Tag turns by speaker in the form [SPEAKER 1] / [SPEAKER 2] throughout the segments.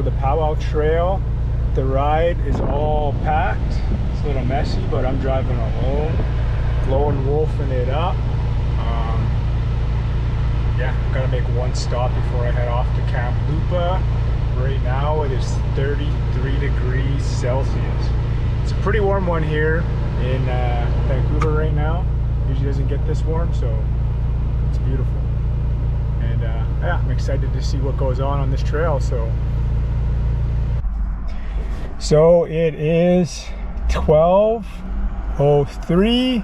[SPEAKER 1] the Powwow Trail. The ride is all packed. It's a little messy, but I'm driving alone, lone wolfing it up. Yeah, I'm gonna make one stop before I head off to Kamloopa. Right now it is 33 degrees Celsius. It's a pretty warm one here in Vancouver right now. Usually doesn't get this warm, so it's beautiful. And yeah, I'm excited to see what goes on this trail. So it is 12:03.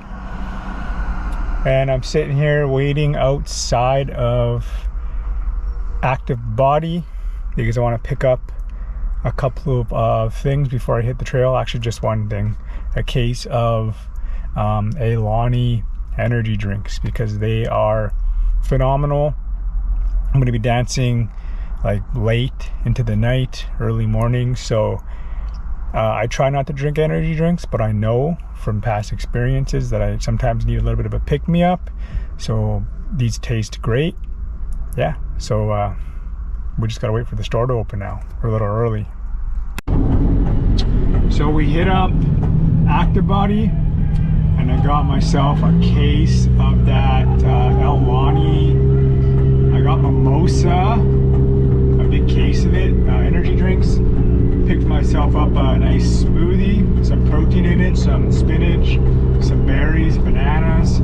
[SPEAKER 1] And I'm sitting here waiting outside of Active Body because I want to pick up a couple of things before I hit the trail. Actually, just one thing, a case of Alani energy drinks, because they are phenomenal. I'm going to be dancing like late into the night, early morning, so I try not to drink energy drinks, but I know from past experiences that I sometimes need a little bit of a pick-me-up. So these taste great. Yeah, so we just gotta wait for the store to open now. We're a little early. So we hit up Active Body, and I got myself a case of that Alani. I got mimosa, a big case of it, energy drinks. Picked myself up a nice smoothie, some protein in it, some spinach, some berries, bananas,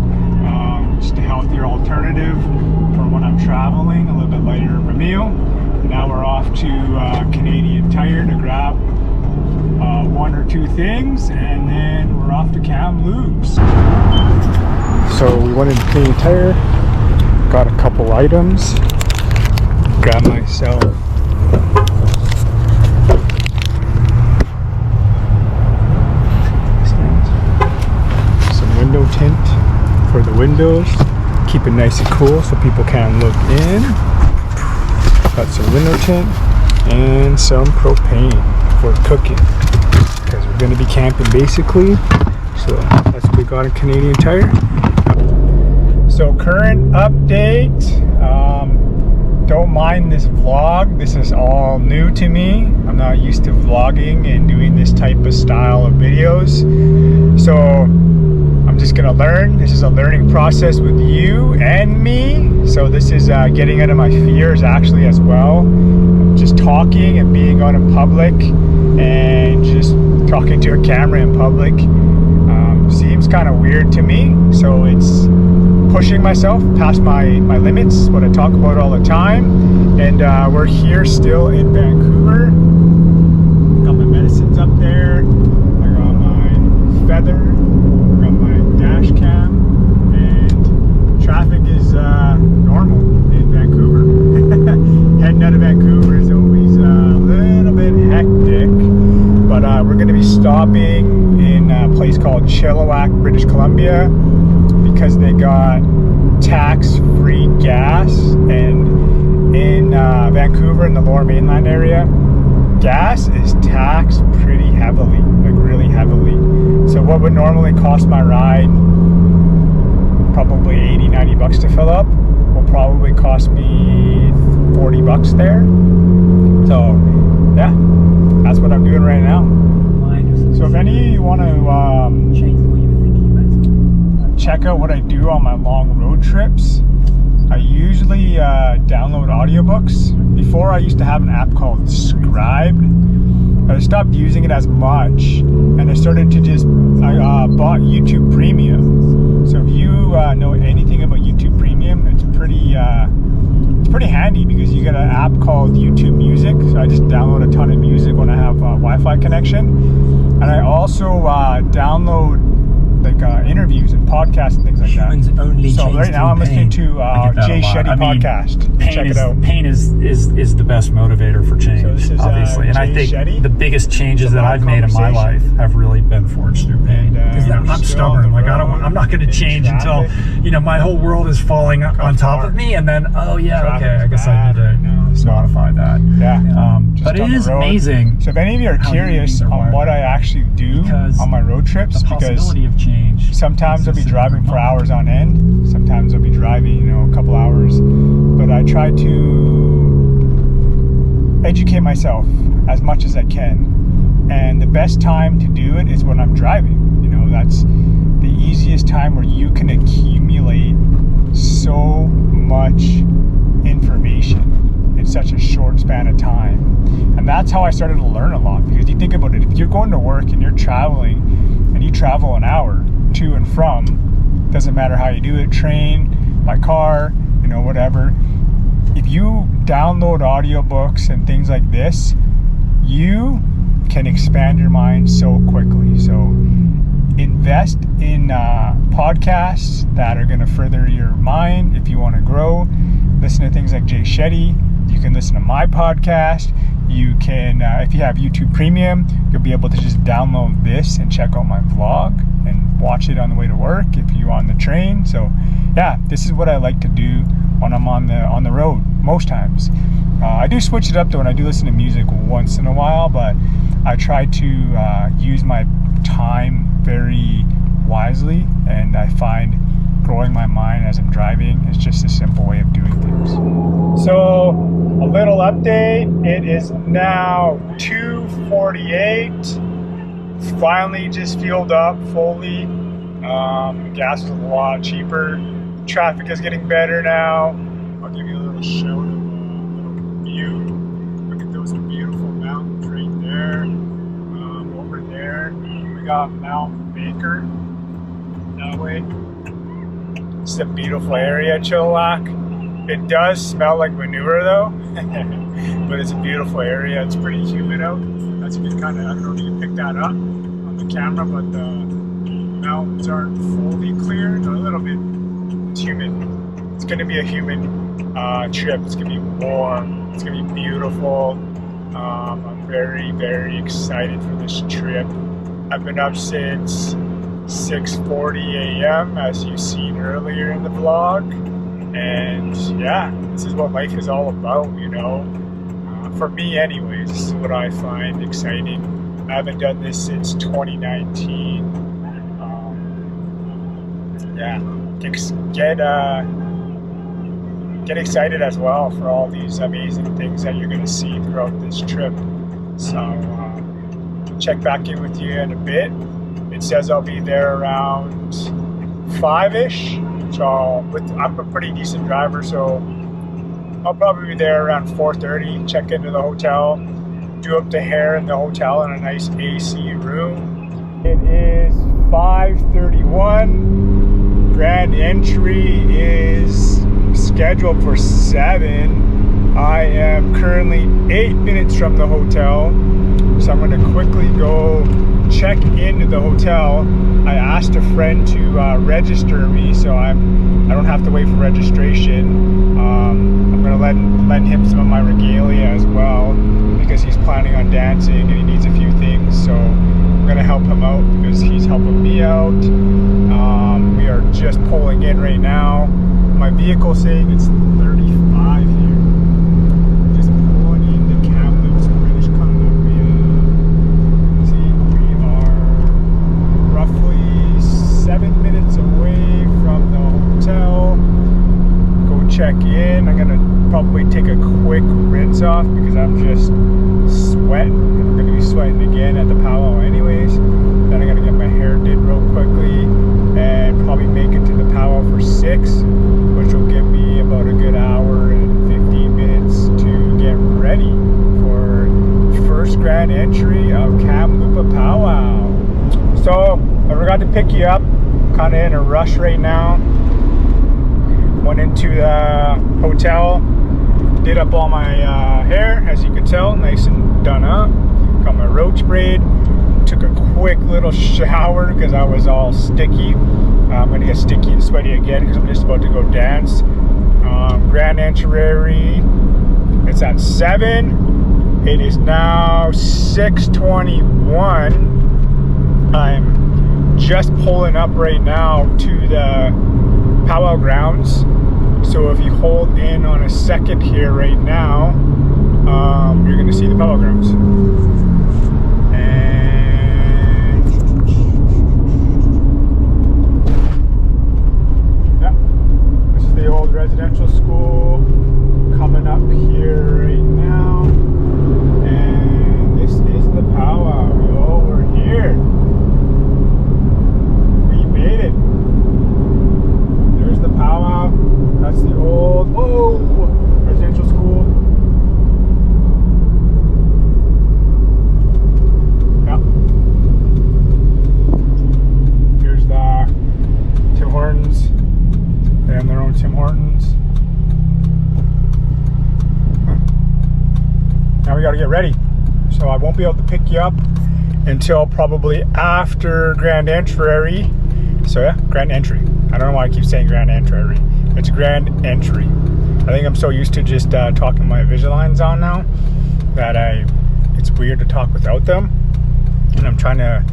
[SPEAKER 1] just a healthier alternative for when I'm traveling, a little bit lighter of a meal. Now we're off to Canadian Tire to grab one or two things, and then we're off to Kamloops. So we went into Canadian Tire, got a couple items, grabbed myself window tint for the windows, keep it nice and cool so people can look in. Got some window tint and some propane for cooking, because we're going to be camping basically. So that's what we got in Canadian Tire. So current update, don't mind this vlog. This is all new to me. I'm not used to vlogging and doing this type of style of videos. So I'm just gonna learn. This is a learning process with you and me. So this is getting out of my fears actually as well. Just talking and being out in public and just talking to a camera in public seems kind of weird to me. So it's pushing myself past my limits, what I talk about all the time. And we're here still in Vancouver. Got my medicines up there. I got my feather. Dash cam, and traffic is normal in Vancouver. Heading out of Vancouver is always a little bit hectic, but we're going to be stopping in a place called Chilliwack, British Columbia, because they got tax-free gas, and in Vancouver in the Lower Mainland area, gas is taxed pretty heavily, like really heavily. So what would normally cost my ride probably 80-90 bucks to fill up will probably cost me 40 bucks there. So yeah, that's what I'm doing right now. So if any of you want to check out what I do on my long road trips, I usually download audiobooks. Before I used to have an app called Suscribe, but I stopped using it as much, and I started to I bought YouTube Premium. So if you know anything about YouTube Premium, it's pretty handy, because you get an app called YouTube Music. So I just download a ton of music when I have Wi-Fi connection, and I also download like interviews and podcasts and things like that. So right now I'm listening to Jay Shetty podcast. Check it out.
[SPEAKER 2] Pain is the best motivator for change, so this is, obviously. And I think
[SPEAKER 1] Shetty.
[SPEAKER 2] The biggest changes that I've made in my life have really been forged through pain. I'm stubborn. Like I'm not going to change until my whole world is falling on top of me, and then okay, I guess I need to modify that.
[SPEAKER 1] Yeah.
[SPEAKER 2] But it is amazing.
[SPEAKER 1] So if any of you are curious on what I actually do on my road trips, because sometimes I'll be driving for hours on end, sometimes I'll be driving a couple hours, but I try to educate myself as much as I can. And the best time to do it is when I'm driving. You know, that's the easiest time where you can accumulate so much information in such a short span of time. And that's how I started to learn a lot, because you think about it, if you're going to work and you're traveling and you travel an hour to and from, doesn't matter how you do it, train, by car, you know, whatever. If you download audiobooks and things like this, you can expand your mind so quickly. So invest in podcasts that are going to further your mind if you want to grow. Listen to things like Jay Shetty. You can listen to my podcast. You can, if you have YouTube Premium, you'll be able to just download this and check out my vlog and watch it on the way to work if you're on the train. So yeah, this is what I like to do when I'm on the road most times. I do switch it up though, and I do listen to music once in a while, but I try to use my time very wisely, and I find growing my mind as I'm driving is just a simple way of doing things. So a little update, it is now 2:48. Finally just fueled up fully. Gas is a lot cheaper. Traffic is getting better now. I'll give you a little show of a little view. Look at those beautiful mountains right there. Over there, we got Mount Baker that way. It's a beautiful area, Chilliwack. It does smell like manure though, but it's a beautiful area. It's pretty humid out. That's good kind of, I don't know if you can pick that up on the camera, but the mountains aren't fully clear. They're a little bit, it's humid. It's going to be a humid trip. It's going to be warm. It's going to be beautiful. I'm very, very excited for this trip. I've been up since 6:40 a.m. as you've seen earlier in the vlog. And yeah, this is what life is all about, you know. For me anyways, this is what I find exciting. I haven't done this since 2019. Yeah, get excited as well for all these amazing things that you're going to see throughout this trip. So check back in with you in a bit. It says I'll be there around 5-ish. So I'm a pretty decent driver, so I'll probably be there around 4:30. Check into the hotel, do up the hair in the hotel in a nice AC room. It is 5:31. Grand entry is scheduled for 7. I am currently 8 minutes from the hotel, so I'm going to quickly go check into the hotel. I asked a friend to register me, so I don't have to wait for registration. I'm going to lend him some of my regalia as well, because he's planning on dancing and he needs a few things. So I'm going to help him out because he's helping me out. We are just pulling in right now. My vehicle saying it's 35 here. Just pulling into Kamloops, British Columbia. See, we are roughly 7 minutes away from the hotel. Go check in. I'm gonna probably take a quick rinse off because I'm just sweating. I'm gonna be sweating again at the Powwow anyways. Then I'm gonna get my hair did real quickly and probably make it to the Powwow for 6, which will give me about a good hour and 15 minutes to get ready for first grand entry of Kamloopa Powwow. So I forgot to pick you up. Kind of in a rush right now. Went into the hotel, did up all my hair, as you can tell, nice and done up. Got my roach braid. Took a quick little shower because I was all sticky. I'm gonna get sticky and sweaty again because I'm just about to go dance. Grand entry, it's at 7. It is now 6:21. I'm just pulling up right now to the Powwow grounds. So if you hold in on a second here right now, you're gonna see the Powwow grounds. The old residential school coming up here right now. won't be able to pick you up until probably after Grand Entry. So yeah, Grand Entry. I don't know why I keep saying Grand Entry. It's Grand Entry. I think I'm so used to just talking my Invisaligns on now that it's weird to talk without them. And I'm trying to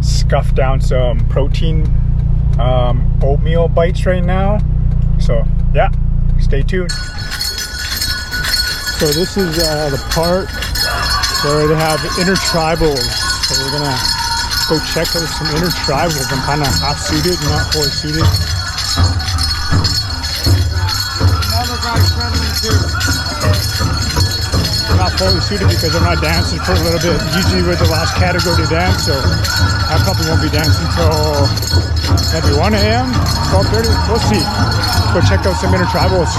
[SPEAKER 1] scuff down some protein oatmeal bites right now. So yeah, stay tuned. So this is the part where they have intertribals. So we're gonna go check out some intertribals. I'm kind of half suited, not fully suited. Another guy's friendly too. I'm not fully suited because I'm not dancing for a little bit. Usually we're the last category to dance, so I probably won't be dancing until maybe 1 a.m., 12:30. We'll see. Go check out some intertribals.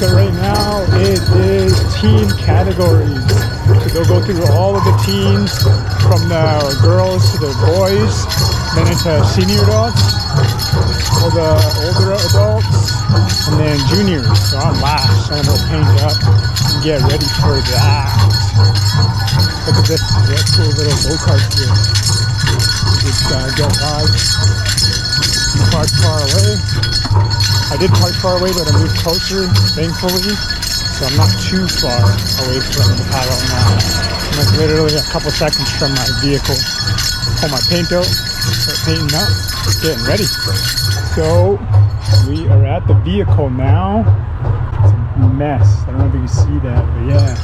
[SPEAKER 1] So right now it is teen categories. So they'll go through all of the teens from the girls to the boys, then into senior adults, all the older adults, and then juniors. So I'm last, so I'm gonna paint up and get ready for that. Look at this, that's cool little go-kart here. Just get by. Park far away. I did park far away, but I moved closer, thankfully. So I'm not too far away from the Powwow now. I'm like literally a couple seconds from my vehicle. Pull my paint out, start painting up, getting ready. So we are at the vehicle now. It's a mess. I don't know if you can see that, but yeah,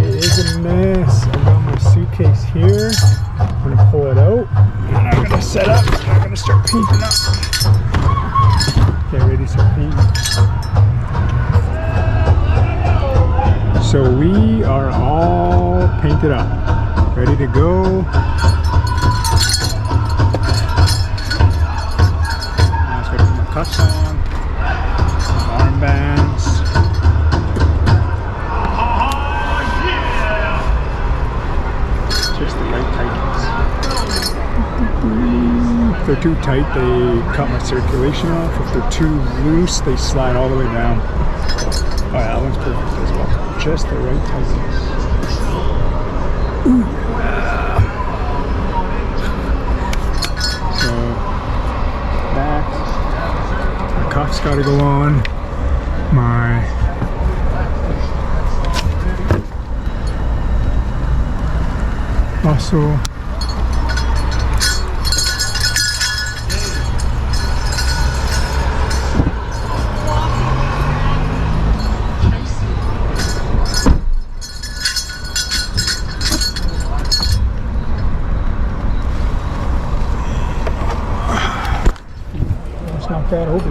[SPEAKER 1] it is a mess. I got my suitcase here. I'm gonna pull it out and I'm gonna set up. I'm gonna start painting up. Get ready to start painting. So we are all painted up, ready to go. Now let's go put my cuffs on, armbands. Just the right tightness. If they're too tight, they cut my circulation off. If they're too loose, they slide all the way down. Oh yeah, that one's perfect as well. Just the right tightness. Ooh. So, back. My cuffs gotta go on. My also that over.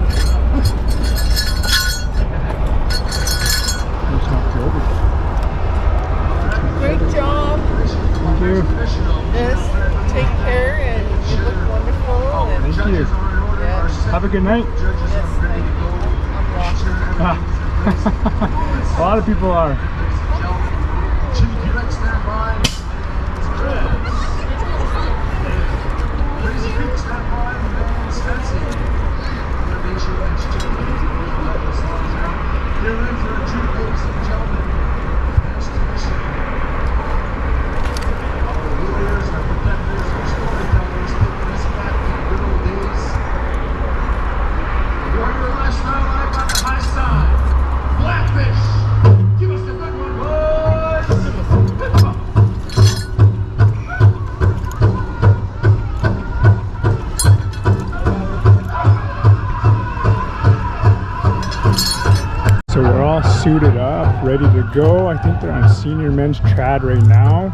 [SPEAKER 3] Great job.
[SPEAKER 1] Thank you.
[SPEAKER 3] Yes, take care and you look wonderful. And
[SPEAKER 1] Thank you.
[SPEAKER 3] yes,
[SPEAKER 1] Have a good night.
[SPEAKER 3] yes, thank you. I'm lost.
[SPEAKER 1] A lot of people are. So we're all suited up, ready to go. I think they're on senior men's trad right now.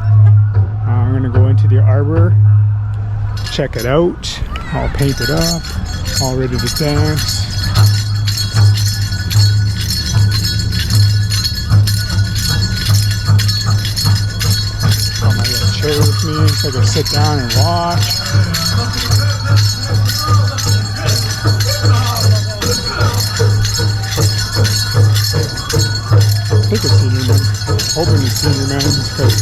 [SPEAKER 1] I'm gonna go into the arbor, check it out, all painted up, all ready to dance. Got my little chair with me so I can sit down and watch. I think it's senior men. Hoping it's senior men because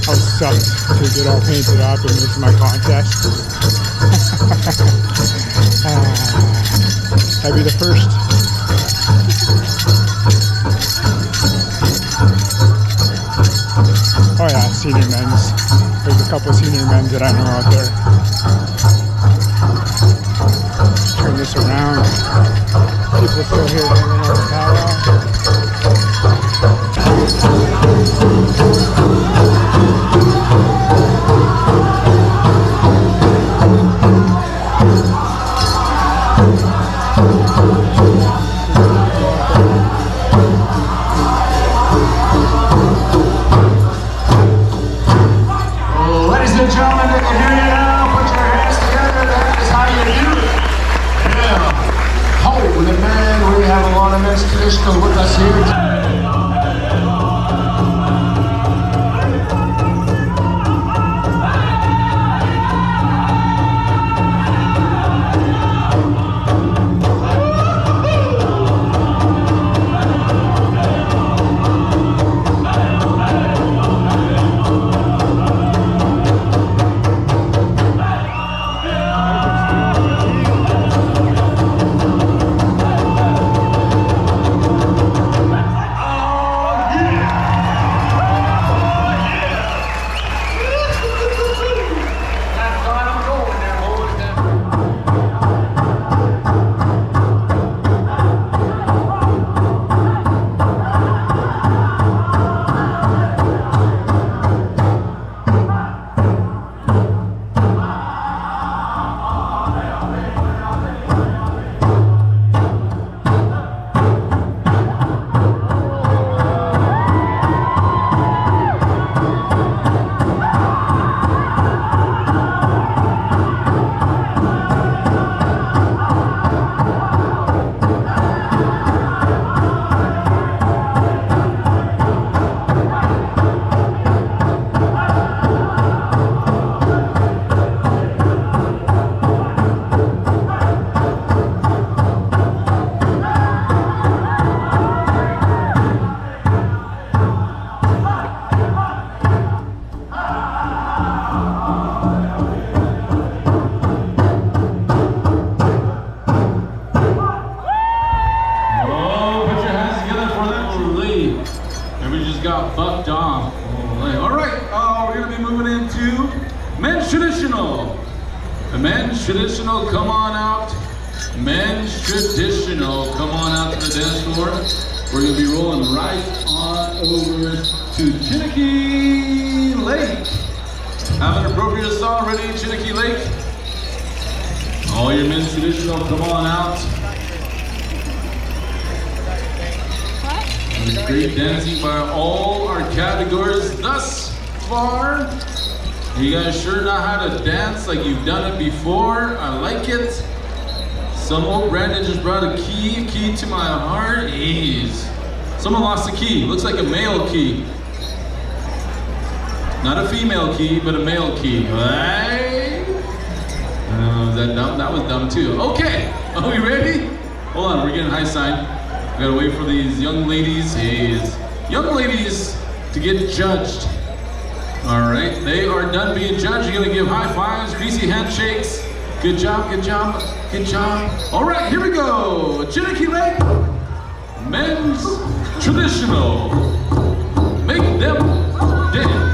[SPEAKER 1] I was sucked to get all painted up and this is my contest. I'll be the first. Oh yeah, senior men's. There's a couple senior men's that I know out there. Just turn this around. People still here hanging out the Powwow.
[SPEAKER 4] Ladies and gentlemen, they can hear you now. Put your hands together. That is how you do it. Yeah. Holy man, we have a lot of men's traditional with us here. traditional. The men's traditional, come on out. Men's traditional, come on out to the dance floor. We're gonna be rolling right on over to Chiniki Lake. Have an appropriate song ready, Chiniki Lake. All your men's traditional, come on out. Great dancing by all our categories thus far. You guys sure know how to dance like you've done it before. I like it. Some old Brandon just brought a key to my heart. Jeez. Someone lost a key. Looks like a male key. Not a female key, but a male key. Right? Was that dumb? That was dumb too. Okay, are we ready? Hold on, we're getting high sign. We gotta wait for these young ladies, to get judged. All right, they are done being judged. You're gonna give high fives, greasy handshakes. Good job, good job, good job. All right, here we go. Chiniki Lake, men's traditional. Make them dance.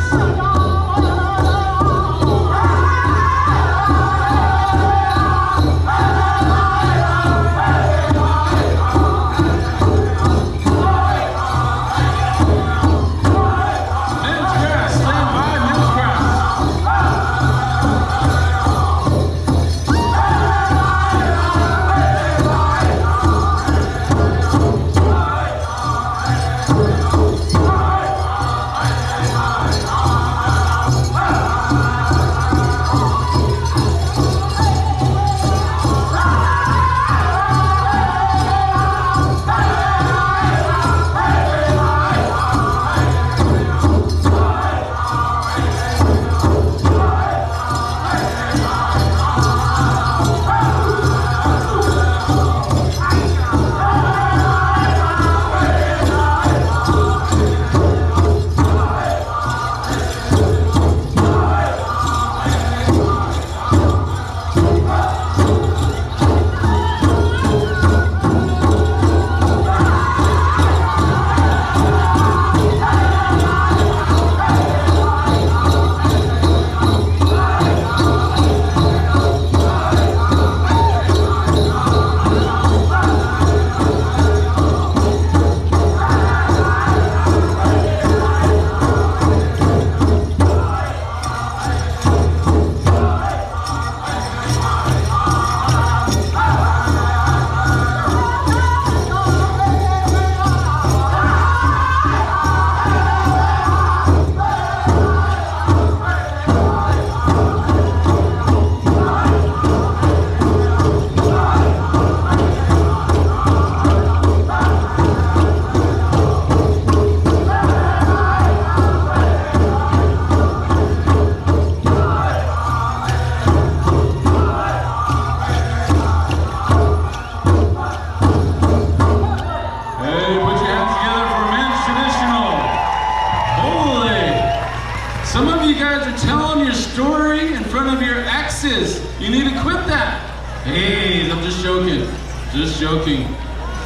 [SPEAKER 4] You need to quit that. Hey, I'm just joking. Just joking.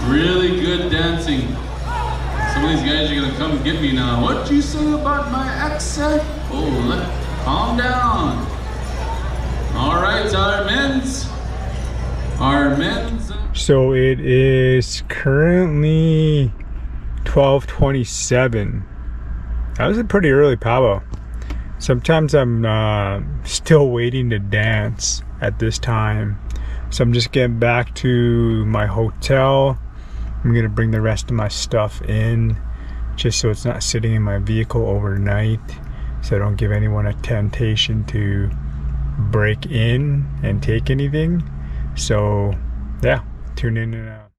[SPEAKER 4] Really good dancing. Some of these guys are gonna come get me now. What'd you say about my accent? Oh, calm down. All right, our men's.
[SPEAKER 1] So it is currently 12:27. That was a pretty early powwow. Sometimes I'm still waiting to dance at this time. So I'm just getting back to my hotel. I'm gonna bring the rest of my stuff in just so it's not sitting in my vehicle overnight, so I don't give anyone a temptation to break in and take anything. So yeah, tune in and out.